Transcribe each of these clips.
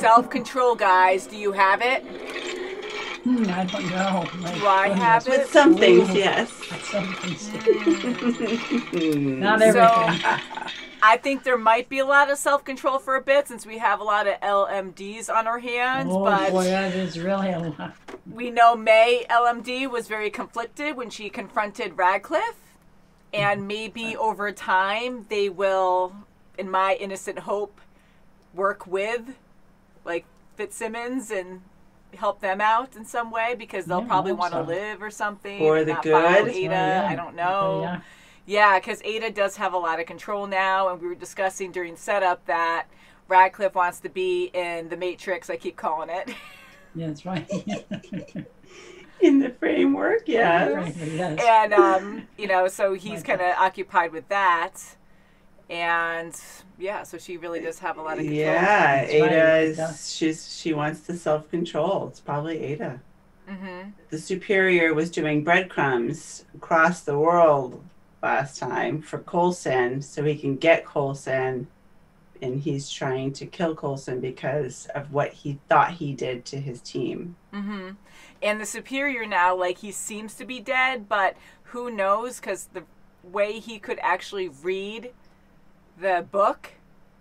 Self-control, guys. Do you have it? I don't know. Do I have it? With some things, yes. Some things. Not everything. So, I think there might be a lot of self-control for a bit since we have a lot of LMDs on our hands. Oh but boy, that is really a lot. we know May LMD was very conflicted when she confronted Radcliffe. And maybe over time they will, in my innocent hope, work with like Fitzsimmons and help them out in some way because they'll probably want to live or something. For the not good. follow Ada. I don't know. Yeah, because Ada does have a lot of control now, and we were discussing during setup that Radcliffe wants to be in the Matrix. I keep calling it. Yeah, that's right. In the framework, yeah. And you know, so he's kind of occupied with that. And yeah, so she really does have a lot of control. Yeah, Ada is she wants the self-control. It's probably Ada. The Superior was doing breadcrumbs across the world last time for Coulson, so he can get Coulson, and he's trying to kill Coulson because of what he thought he did to his team. And the Superior now, like, he seems to be dead, but who knows? Because the way he could actually read the book,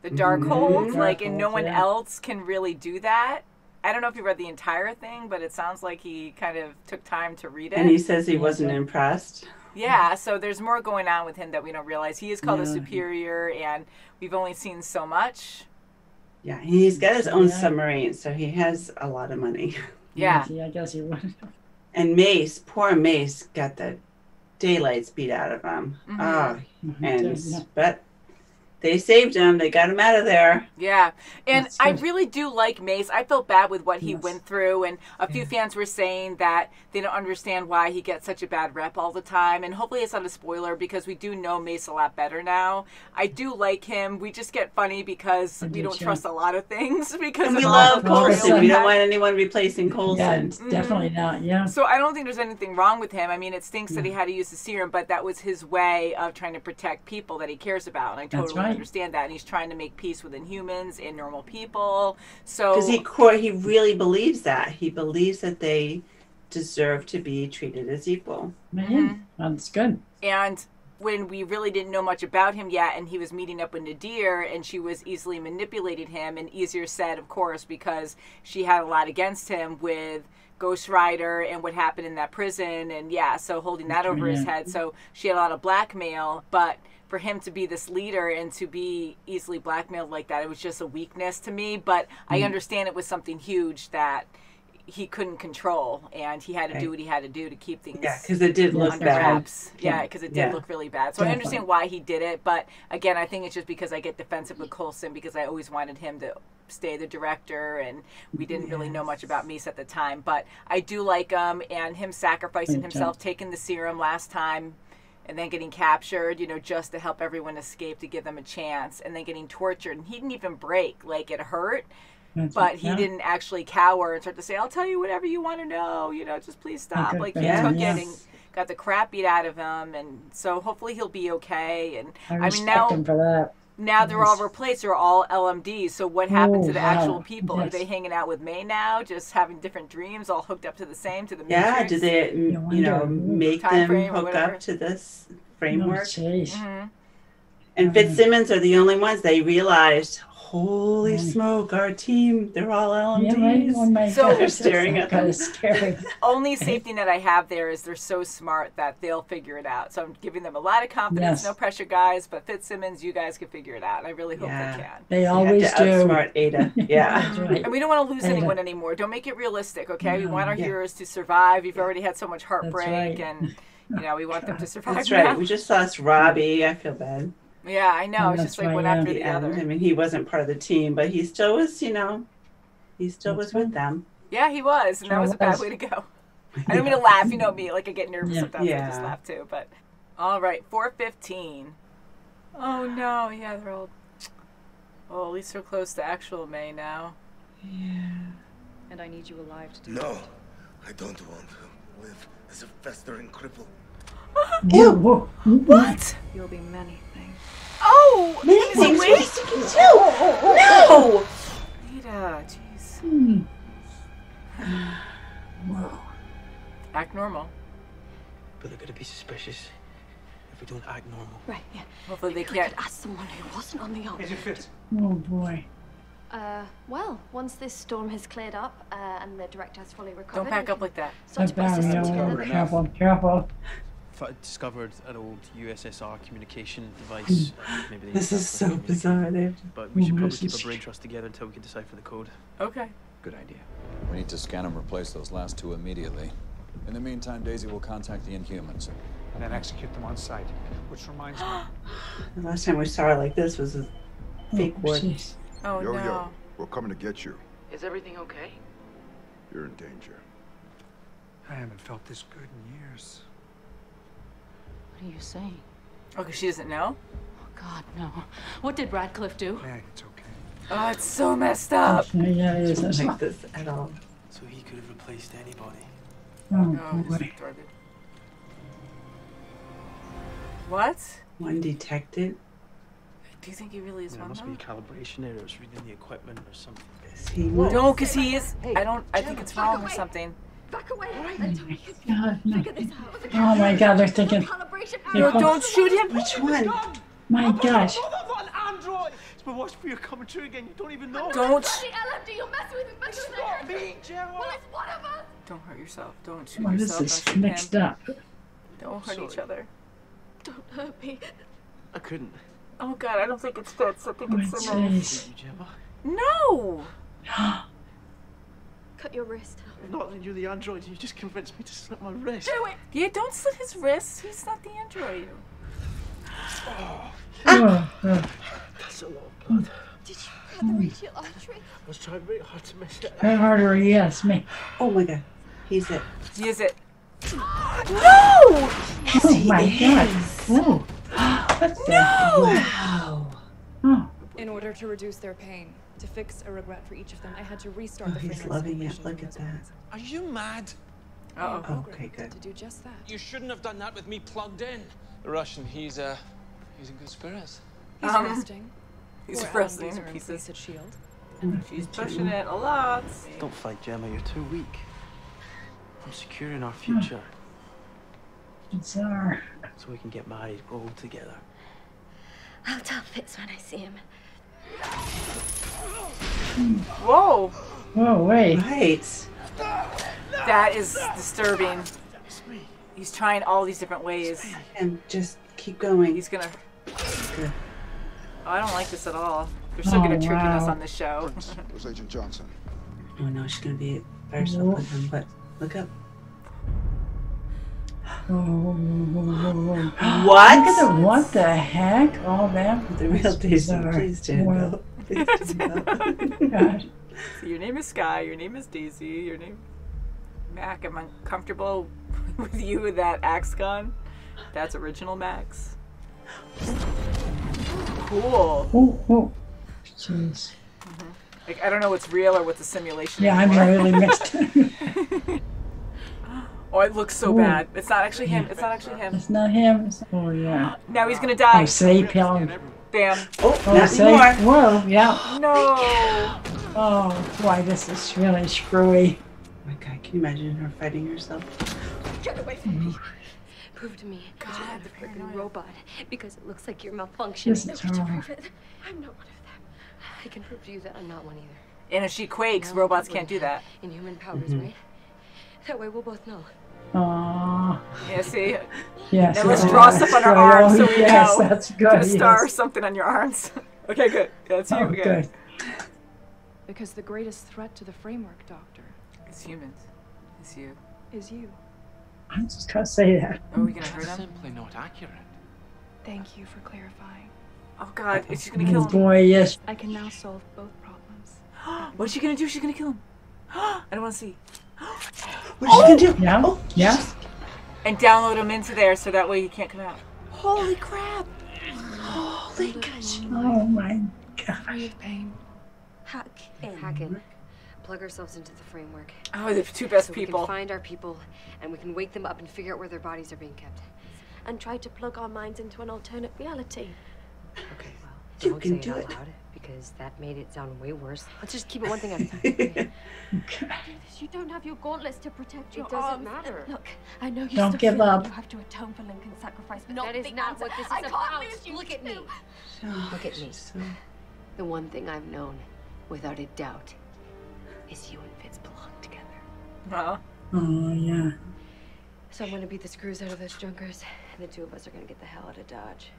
the Darkhold, like, and no one else can really do that. I don't know if you read the entire thing, but it sounds like he kind of took time to read it. And he says he wasn't impressed. Yeah, so there's more going on with him that we don't realize. He is called a Superior, and we've only seen so much. Yeah, he's got his own submarine, so he has a lot of money. Yeah. I guess he would. And Mace, poor Mace, got the daylights beat out of him. But they saved him. They got him out of there. Yeah. And I really do like Mace. I felt bad with what he went through. And a few fans were saying that they don't understand why he gets such a bad rep all the time. And hopefully it's not a spoiler because we do know Mace a lot better now. I do like him. We just get funny because we don't trust a lot of things. Because we love Coulson. We don't want anyone replacing Coulson. Yeah, definitely not. Yeah. So I don't think there's anything wrong with him. I mean, it stinks that he had to use the serum, but that was his way of trying to protect people that he cares about. And I totally understand that, and he's trying to make peace with humans and normal people. So because he really believes that. He believes that they deserve to be treated as equal. That's good. And when we really didn't know much about him yet, and he was meeting up with Nadir, and she was easily manipulating him, and easier said, of course, because she had a lot against him with Ghost Rider and what happened in that prison, and so holding that over his head. So she had a lot of blackmail, but for him to be this leader and to be easily blackmailed like that, it was just a weakness to me. But I understand it was something huge that he couldn't control, and he had to do what he had to do to keep things because it did look under bad. wraps. Yeah, because it did look really bad. So I understand why he did it, but again, I think it's just because I get defensive with Coulson because I always wanted him to stay the director, and we didn't really know much about Mace at the time. But I do like him, and him sacrificing himself, taking the serum last time, and then getting captured, you know, just to help everyone escape, to give them a chance, and then getting tortured. And he didn't even break. Like, it hurt, but he didn't actually cower and start to say, I'll tell you whatever you want to know, you know, just please stop. Like, he took it and got the crap beat out of him. And so hopefully he'll be okay. And I mean, now, him for that. Now they're all replaced. They're all LMDs. So what happened to the actual people? Are they hanging out with May now, just having different dreams, all hooked up to the same, to the Matrix? Yeah, do they, make them hook up to this framework? And Fitzsimmons are the only ones. They realized, holy smoke, our team, they're all LMDs. So they're staring at them. Scary. Only safety net I have there is they're so smart that they'll figure it out. So I'm giving them a lot of confidence. No pressure, guys, but Fitzsimmons, you guys can figure it out. I really hope they can. They always do. Outsmart Ada. Yeah. And we don't want to lose anyone anymore. Don't make it realistic, okay? We want our heroes to survive. We've already had so much heartbreak, and we want them to survive. That's right. We just lost Robbie. I feel bad. Yeah, I know. It's just like one after the other. I mean, he wasn't part of the team, but he still was, he still was with them. Yeah, he was, and that was a bad way to go. I don't mean to laugh. You know me, like I get nervous sometimes. I just laugh too. But all right, 4:15. Oh no, yeah, they're all. Oh, at least they're close to actual May now. Yeah. And I need you alive to do that. No, I don't want to live as a festering cripple. What? You'll be many things. Oh, many things. What do you think you do? No. Rita, jeez. Whoa. Act normal. But they're gonna be suspicious if we don't act normal. Right, yeah. Hopefully they We can't. could ask someone who wasn't on the yacht. Is it fit? Oh boy. Well, once this storm has cleared up and the director has fully recovered. Don't back up like that. Start to put a system together. Careful, careful. If I discovered an old USSR communication device, maybe they This is so bizarre. But we should probably this keep is- our brain trust together until we can decipher the code. Okay. Good idea. We need to scan and replace those last two immediately. In the meantime, Daisy will contact the Inhumans. And then execute them on site. Which reminds me. The last time we saw her like this was a fake one. jeez. Oh Yo, no. yo, we're coming to get you. Is everything okay? You're in danger. I haven't felt this good in years. What are you saying? Oh, because she doesn't know? Oh, God, no. What did Radcliffe do? Meg, it's okay. Oh, it's so messed up. Yeah, it I is. don't like this at all. So he could have replaced anybody. Oh Oh, boy. it's retarded. What? One detected. Do you think he really is There one must be though? calibration errors reading the equipment or something. Is he No, because he is. I think it's wrong or something. Back away. Oh my God, no. Figure this out. Oh my God, they're thinking. Calibration. They're No, don't shoot him. Which one? My gosh. An android! It's been watched for you coming true again. You don't even know. Don't. The LMD, you're messing with me. It's not me, Gemma. Well, it's one of us. Don't hurt yourself. Don't shoot What is yourself. this Don't shoot mixed him. up? Don't hurt each other. Don't hurt me. I couldn't. Oh God, I don't think it fits. I think Oh it's in there. jeez. You, Gemma. No. Cut your wrist. Not that you're the android. You just convinced me to slit my wrist. Do it. Yeah, don't slit his wrists. He's not the android. Oh, oh. That's a lot of blood. Did you cut the radial artery? I was trying very hard to miss it. Her artery, yes, me. Oh my God. He's it. He is it. No! Oh my God. Oh. What the? Wow. Oh. In order to reduce their pain, to fix a regret for each of them, I had to restart Oh, the he's framework loving it. simulation Look from at that. Are you mad? Uh-oh. Oh, okay, good. to do just that. You shouldn't have done that with me plugged in. The Russian, he's in good spirits. He's resting. He's We're resting allies in are in pieces. place at S.H.I.E.L.D. She's pushing it a lot. Don't fight, Gemma. You're too weak. I'm securing our future Bizarre. so we can get married all together. I'll tell Fitz when I see him. Whoa. Whoa, wait. Right. That is disturbing. He's trying all these different ways. And just keep going. He's gonna. Good. Oh, I don't like this at all. They're so good at tricking us on this show. Where's Agent Johnson? Oh no, she's gonna be by herself with him. But look up. What? Look at the, what the heck? All that? The real Daisy. Bizarre. Please, Jen, Wow. go. Please, Jen, go. Gosh. So your name is Sky. Your name is Daisy. Your name. Mac, am I comfortable with you with that axe gun? That's original Max. Cool. Oh, oh. Jeez. Like, I don't know what's real or what's a simulation. Yeah, I'm anymore. really mixed. Oh, it looks so Ooh. bad. It's not actually him. It's not actually him. It's not him. Oh, yeah. Now he's gonna die. Oh, say, Pill. Damn. Oh, Oh, not say, anymore. whoa, yeah. No. Oh, boy, this is really screwy. Oh my God, can you imagine her fighting herself? Get away from me. Prove to me that you have the freaking robot because it looks like you're malfunctioning. This is Would you horrible. prove it? I'm not one of them. I can prove to you that I'm not one either. And if she quakes, Now robots we can't do that. Inhuman powers, right? That way we'll both know. Aww. Yeah, see? Yes. Now let's oh, draw stuff on our right. arms so Oh, we yes, know. that's good. Put a star or yes. something on your arms. Okay, good. That's you. Oh, Okay. good. Because the greatest threat to the framework, Doctor, It's humans. It's you. is you. I'm just gonna say that. Are we gonna hurt him? Simply not accurate. Thank you for clarifying. Oh God, is she gonna kill Oh, him? boy, yes. I can now solve both problems. What's she gonna do? She's gonna kill him. I don't want to see. What's she gonna do? Yeah. Oh, Yeah. And download him into there so that way he can't come out. Holy crap! Holy gosh! Oh, my gosh. Free of pain. Hack in. Hack in. Plug ourselves into the framework. Oh, the two best So people. we can find our people, and we can wake them up and figure out where their bodies are being kept. And try to plug our minds into an alternate reality. Okay. Well, You can do it. because that made it sound way worse. Let's just keep it one thing at a time. You don't have your gauntlets to protect your It doesn't arms. matter. Look, I know you Don't still give feel up. like you have to atone for Lincoln's sacrifice, but That is not what this is about. Look at me. Look at me. The one thing I've known, without a doubt, is you and Fitz belong together. Oh, yeah. So I'm gonna beat the screws out of those junkers, and the two of us are gonna get the hell out of Dodge.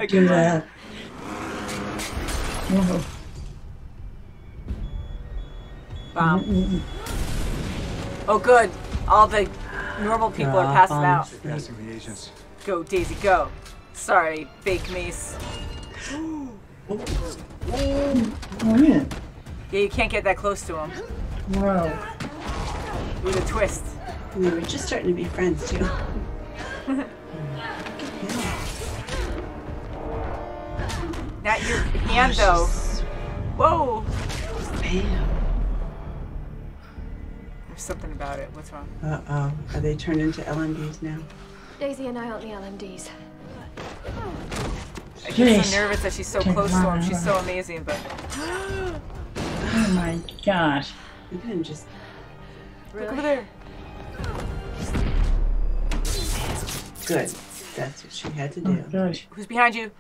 You do that. Oh. Bomb. Oh, good. All the normal people are passing out. Passing the agents. Go, Daisy, go. Sorry, fake mace. Oh, yeah. Yeah, you can't get that close to him. Whoa. With a twist. And they were just starting to be friends, too. Not your hand, though. Whoa. Bam. There's something about it. What's wrong? Uh-oh. Are they turned into LMDs now? Daisy and I aren't the LMDs. I get Jeez. so nervous that she's so close to him. She's so amazing, but... Oh my gosh. You couldn't just... Look over there. Good. That's what she had to Oh, do. gosh. Who's behind you?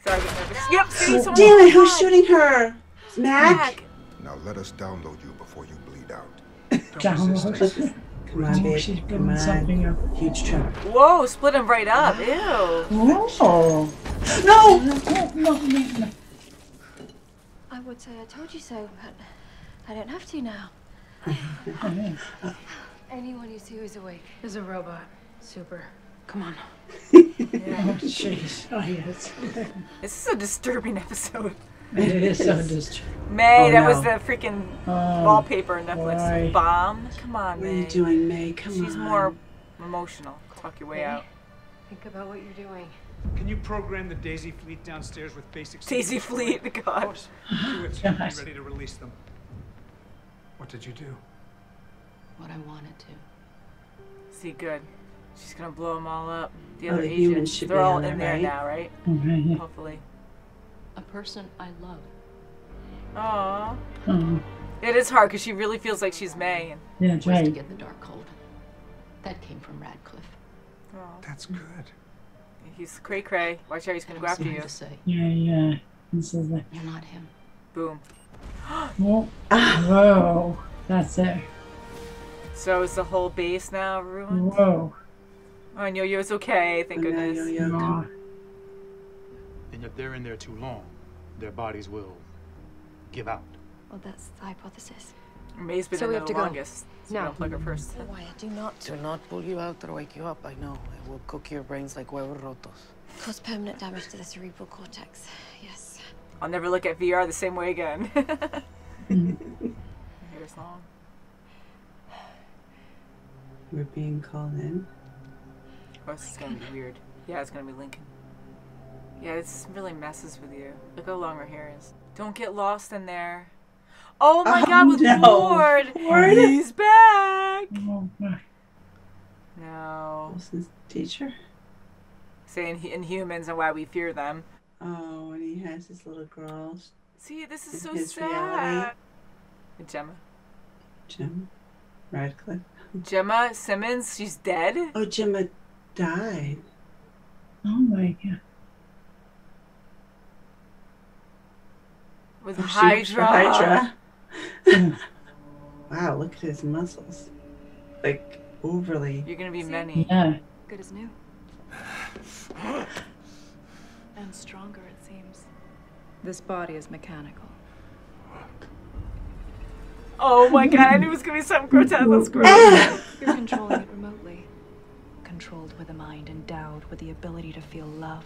Sorry, I get nervous. Yep, see, someone. Damn it, who's shooting her? Mac? Now let us download you before you bleed out. Download. Come on, babe. She's Come building something up. on. Huge tremor. Whoa, split him right up. Ew. Oh. No! No. I would say I told you so, but I don't have to now. Anyone you see who's awake. There's a robot. Super. Come on. Oh, jeez. Oh, yes. This is a disturbing episode. It is so disturbing. May, Oh, that no. was the freaking wallpaper on Netflix. boy. Bomb. Come on, What are May. you doing, May? Come on. She's more emotional. Talk your way out. Think about what you're doing. Can you program the Daisy fleet downstairs with basic... Daisy security? Fleet, Of God. course. Do it. Gosh. Be ready to release them. What did you do? What I wanted to. See, good. She's gonna blow them all up. The Oh, other the humans agents, should they're be all on in there, there right? now, right? Okay. Hopefully. A person I love. Aww. Oh, It is hard because she really feels like she's May. And, yeah, that's Was to right. get the dark hold. That came from Radcliffe. oh, That's good. he's cray cray. Watch out, he's gonna go after you. To say, Yeah. This is the. you're not him. Boom. Whoa. Whoa. That's it. So is the whole base now ruined? Whoa. Oh, and Yo-Yo's okay, thank Oh, no, goodness. Yo-Yo, come. And if they're in there too long, their bodies will give out. Well, that's the hypothesis. May's been So in we there have the to go. longest. So Now. don't plug her first. Wyatt, do not Do not pull you out or wake you up, I know. It will cook your brains like huevos rotos. cause permanent damage to the cerebral cortex. Yes. I'll never look at VR the same way again. Here's long. We're being called in. Oh, this is gonna be weird. Yeah, it's gonna be Lincoln. Yeah, this really messes with you. Look how long her hair is. Don't get lost in there. Oh my God, with no. Ward! Ward? He's back! Oh, my. No. Wilson's teacher. Saying Inhumans and why we fear them. Oh, and he has his little girls. See, this is In so his sad. reality. And Gemma. Jim Radcliffe. Gemma Simmons, she's dead? Oh, Gemma died. Oh my God. With Oh, she works for Hydra. Hydra. Wow, look at his muscles. Like, overly. You're gonna be many. Yeah. Good as new. And stronger, it seems. This body is mechanical. Oh my God, I knew it was gonna be something grotesque. That's gross. You're controlling it remotely. Controlled with a mind endowed with the ability to feel love.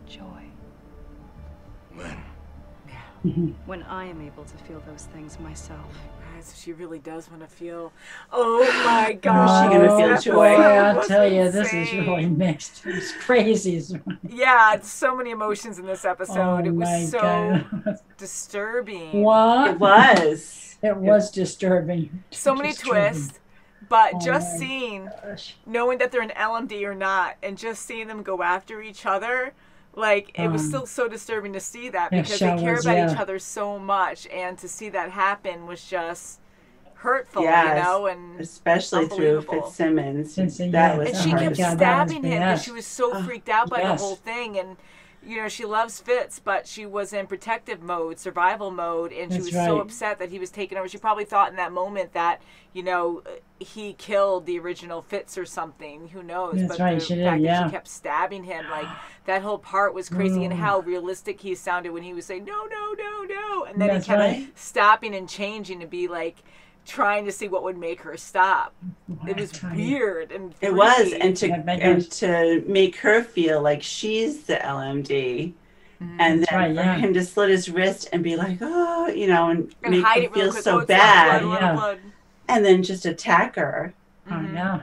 Joy. When I am able to feel those things myself. So she really does want to feel. Oh my God. She gonna feel That joy. Boy, episode I'll was tell you, this is insane. really mixed. It's crazy. Yeah, it's so many emotions in this episode. Oh it was my so God. disturbing. What? It was. It was disturbing. So many Disturbing. twists. But Oh just my seeing, gosh. knowing that they're an LMD or not, and just seeing them go after each other Like, it was still so disturbing to see that because they care about each other so much, and to see that happen was just hurtful, you know, and especially through Fitzsimmons. That was and she kept stabbing him because she was so freaked out by the whole thing, and you know, she loves Fitz, but she was in protective mode, survival mode, and she was so upset that he was taken over. She probably thought in that moment that, you know, he killed the original Fitz or something. Who knows? But the fact that she kept stabbing him, like, that whole part was crazy, and how realistic he sounded when he was saying, no, no, no, no. And then he kept stopping and changing to be like, trying to see what would make her stop. It was weird and freaky. It was, and to make her feel like she's the LMD, and then for him to slit his wrist and be like, oh, you know, and make her feel so bad, blood. And then just attack her. Oh yeah.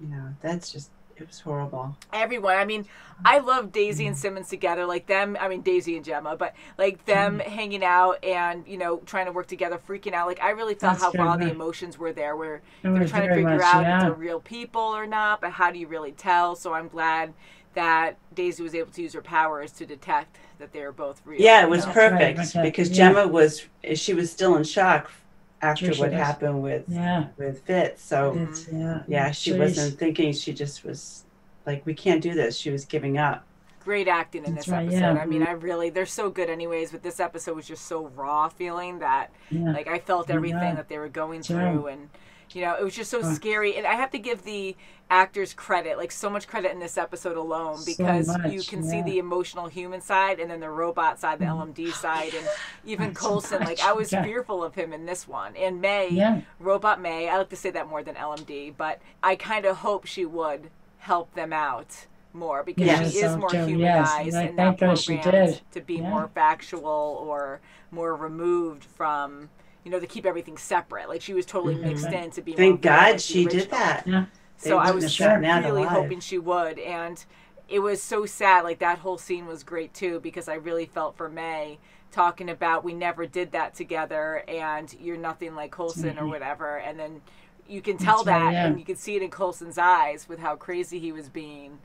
You know, that's just, it was horrible. Everyone, I mean, I love Daisy and Simmons together, like them, I mean, Daisy and Gemma, but like them hanging out and, you know, trying to work together, freaking out. Like, I really felt how raw the emotions were there, where they're trying to figure out if they're real people or not, but how do you really tell? So I'm glad that Daisy was able to use her powers to detect that they were both real. Yeah, it was perfect, because Gemma she was still in shock after what happened with Fitz. So she wasn't thinking, she just was like, we can't do this. She was giving up. Great acting in this episode. I mean, they're so good anyways, but this episode was just so raw feeling that like I felt everything that they were going through, and you know, it was just so scary. And I have to give the actors credit, like so much credit in this episode alone, because you can see the emotional human side and then the robot side, the LMD side, and even Coulson. Like, I was fearful of him in this one. And May, Robot May, I like to say that more than LMD, but I kind of hope she would help them out more, because she is more humanized and not programmed to be more factual or more removed from, you know, to keep everything separate. Like, she was totally mixed in to be Thank more God like she did that. So I was really hoping she would, and it was so sad. Like, that whole scene was great too, because I really felt for May, talking about, we never did that together, and you're nothing like Coulson or whatever, and then you can tell and you can see it in Coulson's eyes with how crazy he was being.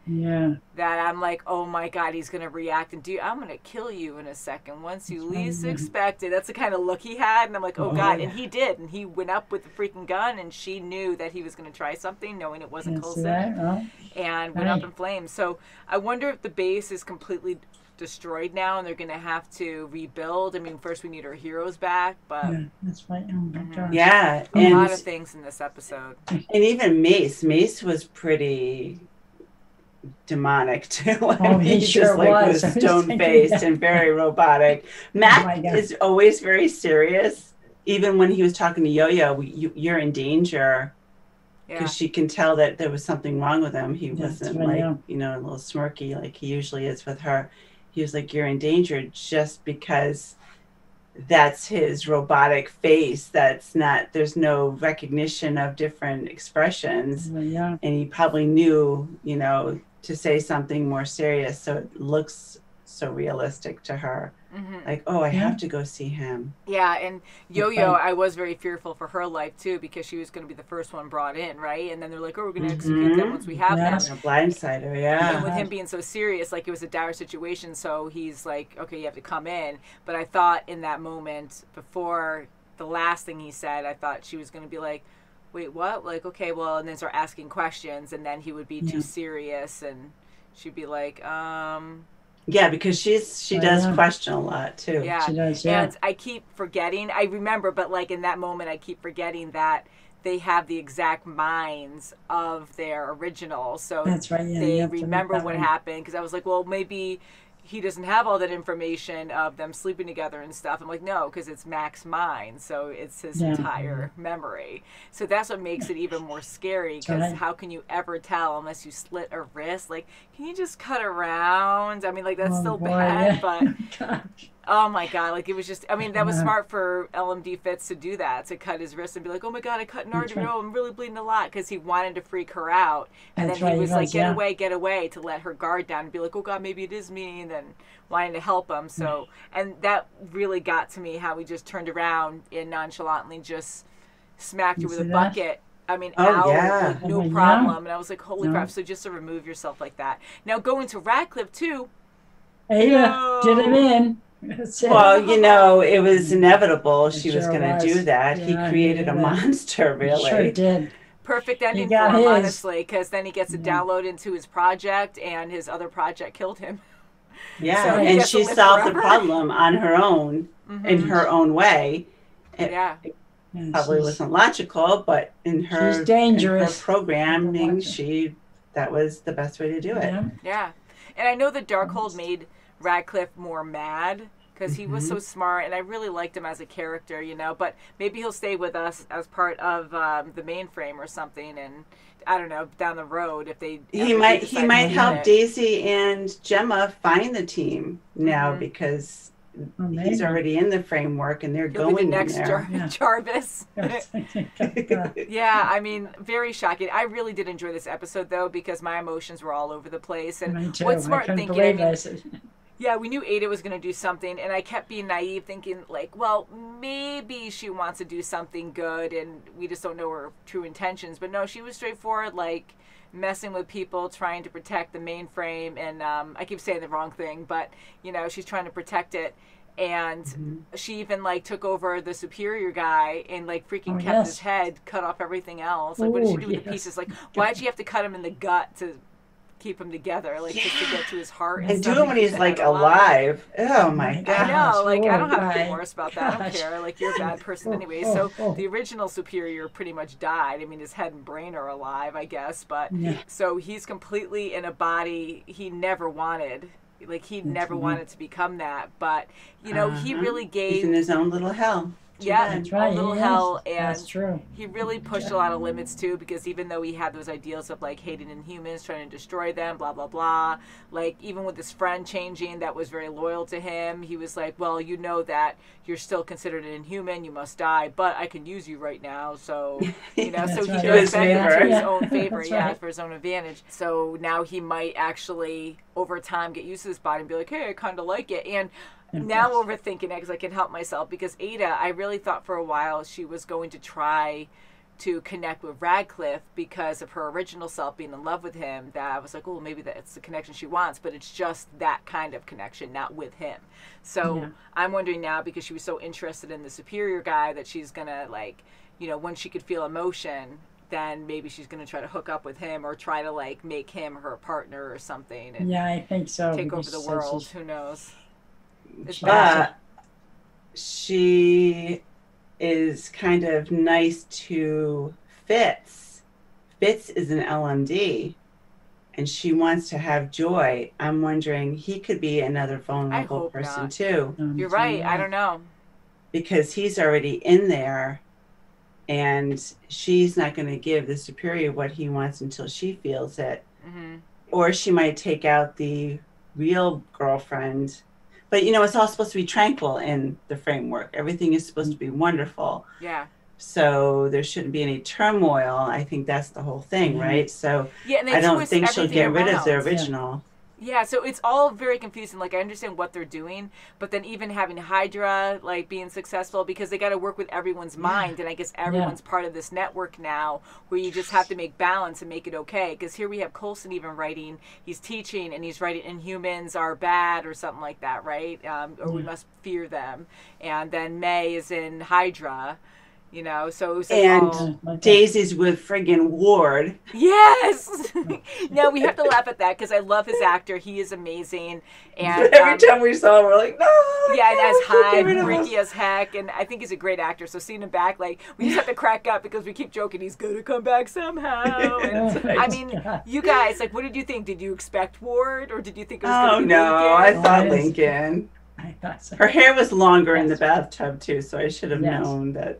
That I'm like, oh my God, he's gonna react and I'm gonna kill you in a second once you least expect it. That's the kind of look he had, and I'm like, oh God, and he did, and he went up with the freaking gun, and she knew that he was gonna try something, knowing it wasn't Coulson, and went up in flames. So I wonder if the base is completely destroyed now and they're gonna have to rebuild. I mean, first we need our heroes back, but that's right. Oh my gosh. A lot of things in this episode. And even Mace was pretty demonic too. He just was stone faced and very robotic. Mac is always very serious. Even when he was talking to Yo-Yo, you're in danger, because she can tell that there was something wrong with him. He wasn't you know, a little smirky like he usually is with her. He was like, you're in danger, just because that's his robotic face. That's not, there's no recognition of different expressions. And he probably knew, you know, to say something more serious, so it looks so realistic to her. Like, oh, I have to go see him. Yeah, and Yo-Yo, I was very fearful for her life too, because she was going to be the first one brought in, right? And then they're like, oh, we're going to execute them once we have them. A blindsider, And with him being so serious, like, it was a dire situation, so he's like, okay, you have to come in. But I thought in that moment, before the last thing he said, I thought she was going to be like, wait, what? Like, okay, well, and then start asking questions, and then he would be too serious, and she'd be like, Yeah, because she does question a lot too. Yeah, she does, and I keep forgetting. I remember, but like in that moment, I keep forgetting that they have the exact minds of their original. So that's right. They remember what happened, because I was like, well, maybe he doesn't have all that information of them sleeping together and stuff. I'm like, no, because it's Mac's mind, so it's his entire memory. So that's what makes it even more scary, because how can you ever tell unless you slit a wrist? Like, can you just cut around? I mean, like, that's still bad, but oh my God, like, it was just, I mean, that was smart for LMD Fitz to do that, to cut his wrist and be like, oh my God, I cut an artery, I'm really bleeding a lot, because he wanted to freak her out. And then he was like, get away, to let her guard down and be like, oh God, maybe it is me, and then wanting to help him. So, and that really got to me, how he just turned around and nonchalantly just smacked her with a bucket. I mean, with no problem. And I was like, holy crap. So just to remove yourself like that. Now, going to Radcliffe, too, Ada did him in. That's it. Well, you know, it was inevitable It she was sure going to was. do that. Yeah, He I created knew a that. monster, He really. sure did. Perfect ending for got him, his. honestly, because then he gets to Yeah. download into his project, and his other project killed him. Yeah, So he and gets to she live solved forever. the problem on her own, in her own way. It probably wasn't logical, but in her, dangerous. in her programming, that was the best way to do it. Yeah. And I know the Darkhold made Radcliffe more mad because he was so smart, and I really liked him as a character, you know, but maybe he'll stay with us as part of the mainframe or something, and I don't know, down the road if they He might help Daisy and Gemma find the team now because he's already in the framework and they're He'll going be the next in there. Jarvis. Yeah, I mean, very shocking. I really did enjoy this episode though because my emotions were all over the place. And Me too. what's smart I couldn't thinking? believe Yeah, we knew Ada was going to do something, and I kept being naive, thinking like, well, maybe she wants to do something good, and we just don't know her true intentions. But no, she was straightforward, like messing with people, trying to protect the mainframe, and I keep saying the wrong thing, but you know, she's trying to protect it. And she even like took over the superior guy and like freaking kept his head, cut off everything else. Like, what did she do with the pieces? Like, why did she have to cut him in the gut to keep him together, like just to get to his heart and do it when he's like alive. Oh my god! I know, like I don't have remorse about that. I don't care. Like you're a bad person anyway. So the original superior pretty much died. I mean, his head and brain are alive, I guess, but so he's completely in a body he never wanted. Like he never wanted to become that, but you know, he really gave. He's in his own little hell. Yeah, That's right, little he hell, is. and That's true. he really pushed a lot of limits too. Because even though he had those ideals of like hating Inhumans, trying to destroy them, blah blah blah, like even with his friend changing, that was very loyal to him. He was like, well, you know that you're still considered an Inhuman, you must die, but I can use you right now, so you know, so he goes back to his own favor, for his own advantage. So now he might actually over time get used to this body and be like, hey, I kind of like it, and. Now overthinking it because I can help myself because Ada, I really thought for a while she was going to try to connect with Radcliffe because of her original self being in love with him, that I was like, oh, maybe that's the connection she wants, but it's just that kind of connection, not with him. So I'm wondering now, because she was so interested in the superior guy, that she's gonna like, you know, when she could feel emotion, then maybe she's going to try to hook up with him or try to like make him her partner or something and I think so. Take over the world. Who knows? But she is kind of nice to Fitz. Fitz is an LMD, and she wants to have Joy. I'm wondering, he could be another vulnerable person too. You're right. I don't know. Because he's already in there, and she's not going to give the superior what he wants until she feels it. Or she might take out the real girlfriend. But, you know, it's all supposed to be tranquil in the framework. Everything is supposed to be wonderful. Yeah. So there shouldn't be any turmoil. I think that's the whole thing, right? So and I don't think she'll get rid of the original. Yeah, so it's all very confusing. Like, I understand what they're doing, but then even having Hydra, like, being successful, because they got to work with everyone's mind, and I guess everyone's part of this network now, where you just have to make balance and make it okay. Because here we have Coulson even writing, he's teaching, and he's writing Inhumans are bad, or something like that, right? Or we must fear them. And then May is in Hydra. You know, so it was and Daisy's with friggin' Ward. Yes. No, we have to laugh at that because I love his actor. He is amazing. And every time we saw him, we're like, no. Yeah, and as Hyde, freaky as heck, and I think he's a great actor. So seeing him back, like we just have to crack up because we keep joking he's gonna come back somehow. And, I mean, you guys, like, what did you think? Did you expect Ward, or did you think it was gonna be Lincoln? I thought Lincoln. I thought so. Her hair was longer in the bathtub too, so I should have known that.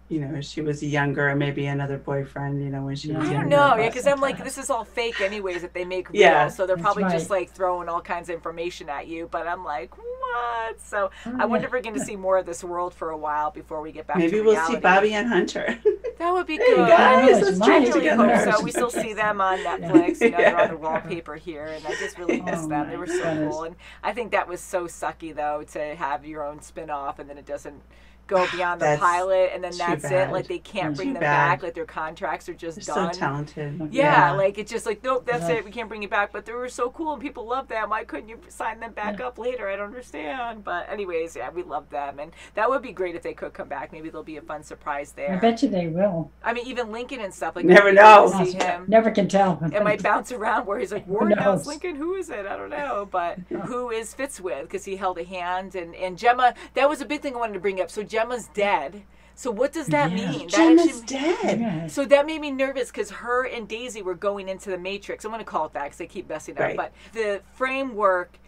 You know, she was younger, and maybe another boyfriend, you know, when she was younger. I don't know, because I'm like, this is all fake anyways that they make real, so they're probably just like throwing all kinds of information at you, but I'm like, what? So I wonder if we're going to see more of this world for a while before we get back to reality. Maybe we'll see Bobby and Hunter. That would be good. I really hope so. We still see them on Netflix, you know, they're on the wallpaper here, and I just really miss them. They were so cool, and I think that was so sucky, though, to have your own spin-off, and then it doesn't go beyond the pilot, and then that's bad. it. Like, they can't bring them bad. back. Like, their contracts are just They're done. so talented. Yeah, like, it's just like, nope, that's it. We can't bring you back. But they were so cool, and people love them. Why couldn't you sign them back up later? I don't understand. But anyways, yeah, we love them. And that would be great if they could come back. Maybe there'll be a fun surprise there. I bet you they will. I mean, even Lincoln and stuff. Like, never know. See him. Never can tell. It might bounce around where he's like, Warrenhouse Lincoln, who is it? I don't know. But who is Fitz with? Because he held a hand. And Gemma, that was a big thing I wanted to bring up. So Gemma's dead. So what does that mean? Gemma's dead. Yes. So that made me nervous because her and Daisy were going into the Matrix. I'm going to call it that because they keep messing up. But the framework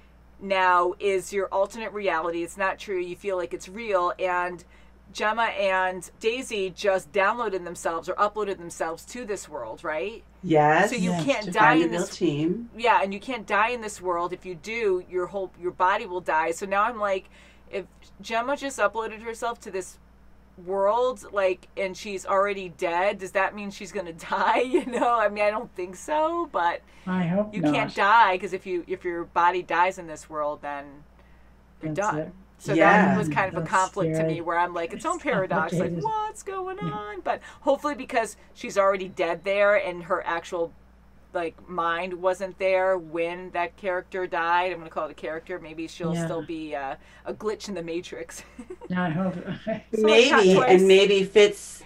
now is your alternate reality. It's not true. You feel like it's real. And Gemma and Daisy just downloaded themselves or uploaded themselves to this world, right? Yes. So you can't die in this team. Yeah, and you can't die in this world. If you do, your body will die. So now I'm like, if Gemma just uploaded herself to this world, like, and she's already dead, does that mean she's gonna die? You know, I mean, I don't think so, but I hope you not. can't die, because if your body dies in this world, then you're That's done. it. So that was kind of a conflict scary. to me, where I'm like, its own paradox, like, what's going on? But hopefully, because she's already dead there, and her actual mind wasn't there when that character died. I'm gonna call it a character. Maybe she'll still be a glitch in the Matrix. I hope. Maybe Fitz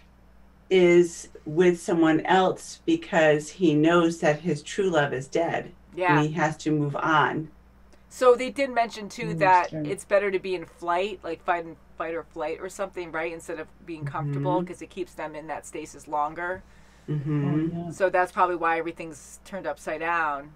is with someone else because he knows that his true love is dead. Yeah. And he has to move on. So they did mention too that it's better to be in flight, like fight or flight or something, right? Instead of being comfortable, because it keeps them in that stasis longer. So that's probably why everything's turned upside down.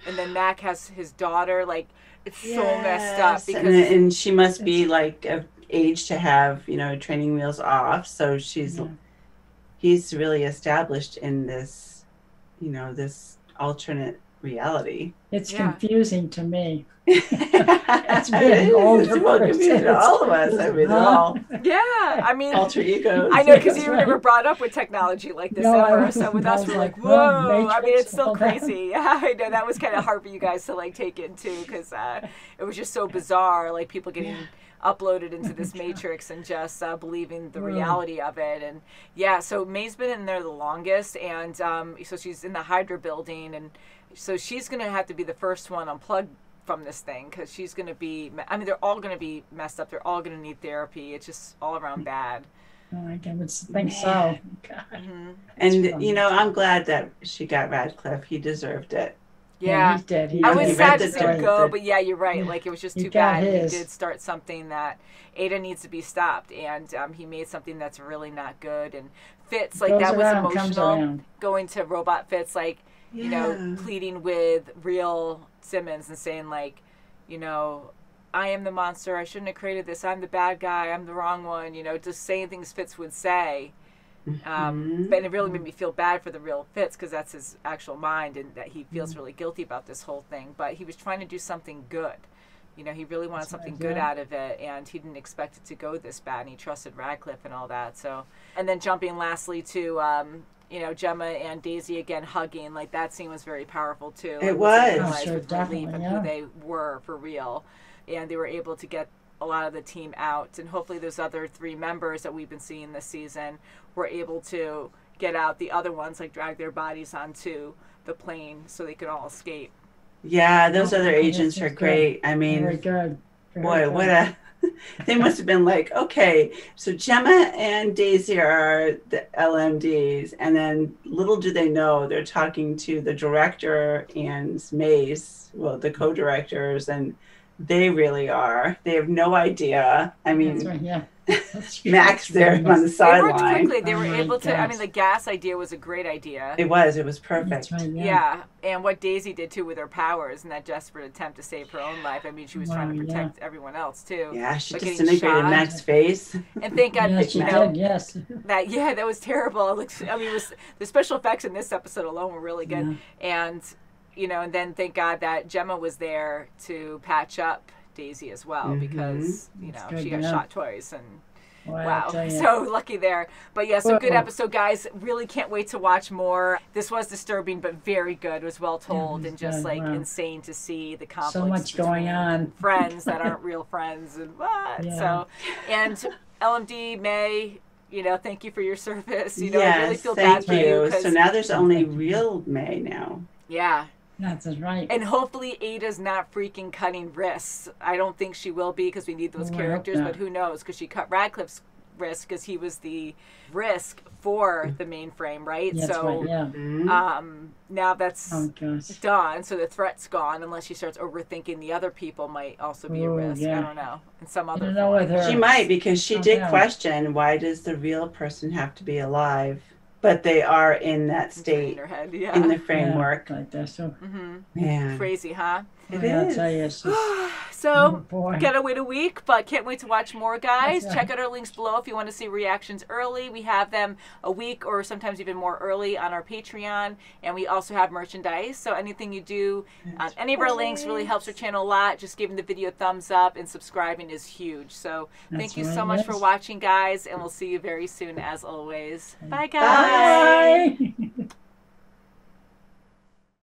And then Mac has his daughter. Like, it's so messed up, because and she must be like of age to have, training wheels off. So he's really established in this, this alternate reality. It's confusing to me. It's confusing to all of us. I mean, they're all I mean, alter egos. I know, because you were never brought up with technology like this ever. So with us, we're like, whoa. I mean, it's so crazy. Yeah, I know that was kind of hard for you guys to take in too, because it was just so bizarre. Like, people getting uploaded into this Matrix and just believing the reality of it. And so May's been in there the longest, and so she's in the Hydra building, and so she's going to have to be the first one unplugged from this thing, because she's going to be, I mean, they're all going to be messed up. They're all going to need therapy. It's just all around bad. I think so. And, I'm glad that she got Radcliffe. He deserved it. Yeah, he did. I was sad to see him go, but you're right. Like, it was just too bad. His. He did start something that Ada needs to be stopped, and he made something that's really not good. And Fitz, that was emotional. Going to Robot Fitz, pleading with real Simmons and saying, I am the monster. I shouldn't have created this. I'm the bad guy. I'm the wrong one. Just saying things Fitz would say. But it really made me feel bad for the real Fitz, because that's his actual mind, and that he feels really guilty about this whole thing. But he was trying to do something good. He really wanted something good out of it, and he didn't expect it to go this bad, and he trusted Radcliffe and all that. So, and then jumping lastly to Gemma and Daisy again hugging, that scene was very powerful too. It was. With relief and who they were for real, and they were able to get a lot of the team out, and hopefully those other 3 members that we've been seeing this season were able to get out. The other ones drag their bodies onto the plane so they could all escape. Yeah, those other agents are great. I mean, very good. Boy, they must have been like, okay, so Gemma and Daisy are the LMDs, and then little do they know they're talking to the director and Mace, the co-directors, and they really are. They have no idea. I mean, Max there on the sideline. They worked quickly. They were able to. I mean, the gas idea was a great idea. It was. It was perfect. Right, yeah, and what Daisy did too with her powers and that desperate attempt to save her own life. I mean, she was trying to protect everyone else too. Yeah, she disintegrated Max's face. And thank God she did. Yes. That was terrible. I mean, it was, the special effects in this episode alone were really good, and and then thank God that Gemma was there to patch up Daisy as well, because she got shot twice, and wow, so lucky there. But so good episode, guys. Really can't wait to watch more. This was disturbing but very good. It was well told, and just insane to see the conflict. So much going on. Friends that aren't real friends, and what. So, and LMD, May, you know, thank you for your service. You know, yes, I really feel bad for you. So now there's only real May now. Yeah. That's right. And hopefully Ada's not freaking cutting wrists. I don't think she will be because we need those characters, but who knows? Because she cut Radcliffe's wrist because he was the risk for the mainframe, right? That's so, right, yeah. Now that's done, so the threat's gone unless she starts overthinking the other people might also be a risk. I don't know. In some other form. She might, because she did question, why does the real person have to be alive? But they are in that state, in the framework. Yeah, like that, so. Man. Crazy, huh? It is. Tell you, it's just, so, gotta wait a week, but can't wait to watch more, guys. Check out our links below if you want to see reactions early. We have them a week or sometimes even more early on our Patreon, and we also have merchandise. So anything you do on any of our links really helps our channel a lot. Just giving the video a thumbs up and subscribing is huge. So thank you so much for watching, guys, and we'll see you very soon as always. Bye, guys. Bye.